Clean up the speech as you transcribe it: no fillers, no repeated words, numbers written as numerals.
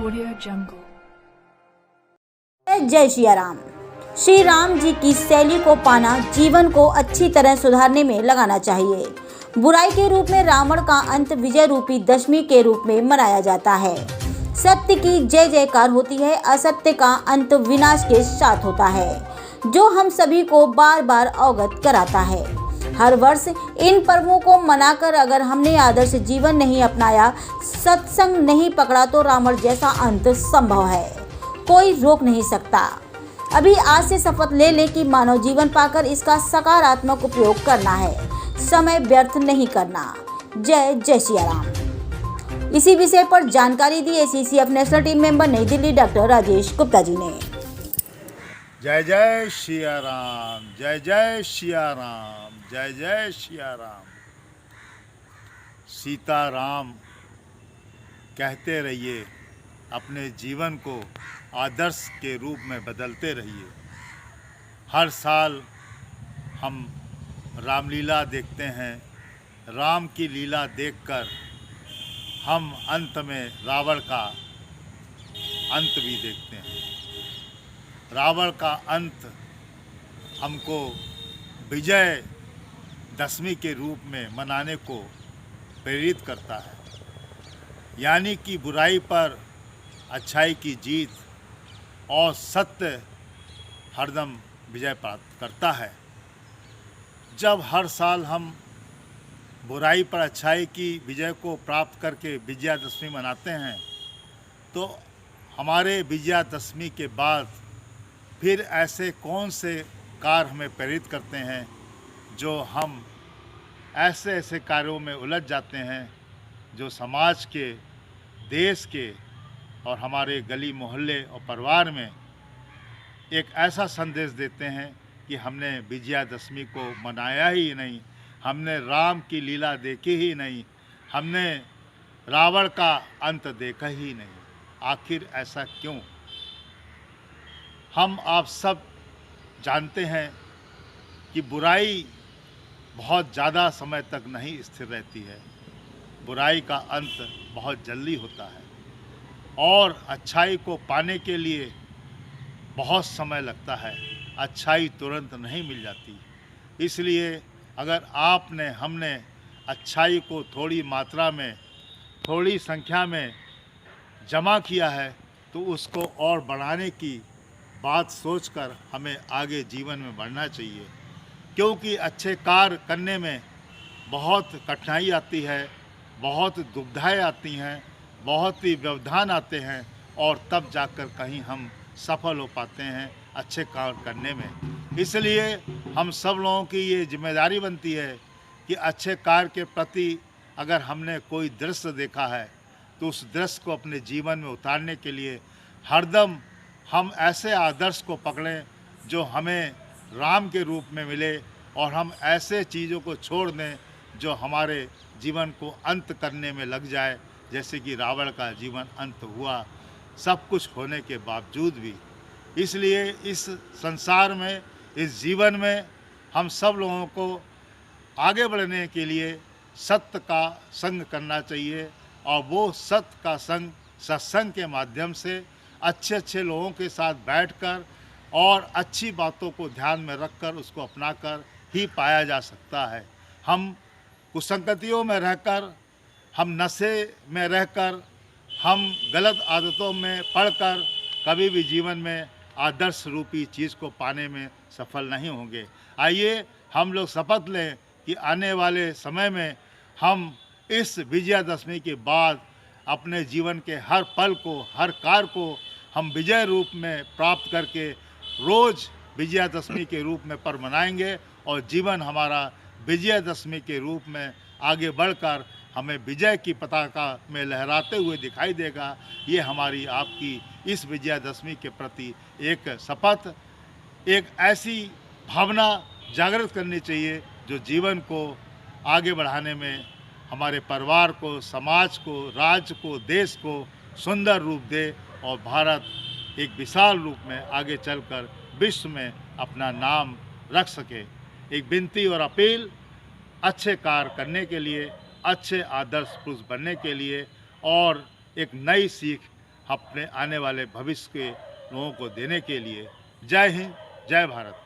Audio Jungle। जय सिया राम। श्री राम जी की शैली को पाना जीवन को अच्छी तरह सुधारने में लगाना चाहिए। बुराई के रूप में रावण का अंत विजय रूपी दशमी के रूप में मनाया जाता है। सत्य की जय जयकार होती है, असत्य का अंत विनाश के साथ होता है, जो हम सभी को बार बार अवगत कराता है। हर वर्ष इन पर्वों को मनाकर अगर हमने आदर्श जीवन नहीं अपनाया, सत्संग नहीं पकड़ा, तो रावण जैसा अंत संभव है, कोई रोक नहीं सकता। अभी आज से शपथ ले लें कि मानव जीवन पाकर इसका सकारात्मक उपयोग करना है, समय व्यर्थ नहीं करना। जय सिया राम। इसी विषय पर जानकारी दी ACCF नेशनल टीम मेंबर नई दिल्ली डॉक्टर राजेश गुप्ता जी ने। जय सिया राम, जय सिया राम, जय सिया राम। सीता राम कहते रहिए, अपने जीवन को आदर्श के रूप में बदलते रहिए। हर साल हम रामलीला देखते हैं। राम की लीला देखकर हम अंत में रावण का अंत भी देखते हैं। रावण का अंत हमको विजय दशमी के रूप में मनाने को प्रेरित करता है, यानी कि बुराई पर अच्छाई की जीत और सत्य हरदम विजय प्राप्त करता है। जब हर साल हम बुराई पर अच्छाई की विजय को प्राप्त करके विजयादशमी मनाते हैं, तो हमारे विजयादशमी के बाद फिर ऐसे कौन से कार्य हमें प्रेरित करते हैं जो हम ऐसे कार्यों में उलझ जाते हैं जो समाज के, देश के और हमारे गली मोहल्ले और परिवार में एक ऐसा संदेश देते हैं कि हमने विजयादशमी को मनाया ही नहीं, हमने राम की लीला देखी ही नहीं, हमने रावण का अंत देखा ही नहीं। आखिर ऐसा क्यों? हम आप सब जानते हैं कि बुराई बहुत ज़्यादा समय तक नहीं स्थिर रहती है। बुराई का अंत बहुत जल्दी होता है और अच्छाई को पाने के लिए बहुत समय लगता है। अच्छाई तुरंत नहीं मिल जाती। इसलिए अगर हमने अच्छाई को थोड़ी मात्रा में, थोड़ी संख्या में जमा किया है, तो उसको और बढ़ाने की बात सोचकर हमें आगे जीवन में बढ़ना चाहिए, क्योंकि अच्छे कार्य करने में बहुत कठिनाई आती है, बहुत दुविधाएं आती हैं, बहुत ही व्यवधान आते हैं और तब जाकर कहीं हम सफल हो पाते हैं अच्छे कार्य करने में। इसलिए हम सब लोगों की ये जिम्मेदारी बनती है कि अच्छे कार्य के प्रति अगर हमने कोई दृश्य देखा है, तो उस दृश्य को अपने जीवन में उतारने के लिए हरदम हम ऐसे आदर्श को पकड़ें जो हमें राम के रूप में मिले, और हम ऐसे चीज़ों को छोड़ दें जो हमारे जीवन को अंत करने में लग जाए, जैसे कि रावण का जीवन अंत हुआ सब कुछ होने के बावजूद भी। इसलिए इस संसार में, इस जीवन में हम सब लोगों को आगे बढ़ने के लिए सत्य का संग करना चाहिए, और वो सत्य का संग सत्संग के माध्यम से अच्छे लोगों के साथ बैठकर और अच्छी बातों को ध्यान में रखकर उसको अपनाकर ही पाया जा सकता है। हम कुसंगतियों में रहकर, हम नशे में रहकर, हम गलत आदतों में पढ़कर कभी भी जीवन में आदर्श रूपी चीज़ को पाने में सफल नहीं होंगे। आइए हम लोग शपथ लें कि आने वाले समय में हम इस विजयादशमी के बाद अपने जीवन के हर पल को, हर कार्य को हम विजय रूप में प्राप्त करके रोज़ विजयादशमी के रूप में पर्व मनाएंगे, और जीवन हमारा विजयादशमी के रूप में आगे बढ़कर हमें विजय की पताका में लहराते हुए दिखाई देगा। ये हमारी आपकी इस विजयादशमी के प्रति एक शपथ, एक ऐसी भावना जागृत करनी चाहिए जो जीवन को आगे बढ़ाने में हमारे परिवार को, समाज को, राज्य को, देश को सुंदर रूप दे, और भारत एक विशाल रूप में आगे चलकर विश्व में अपना नाम रख सके। एक विनती और अपील, अच्छे कार्य करने के लिए, अच्छे आदर्श पुरुष बनने के लिए और एक नई सीख अपने आने वाले भविष्य के लोगों को देने के लिए। जय हिंद, जय भारत।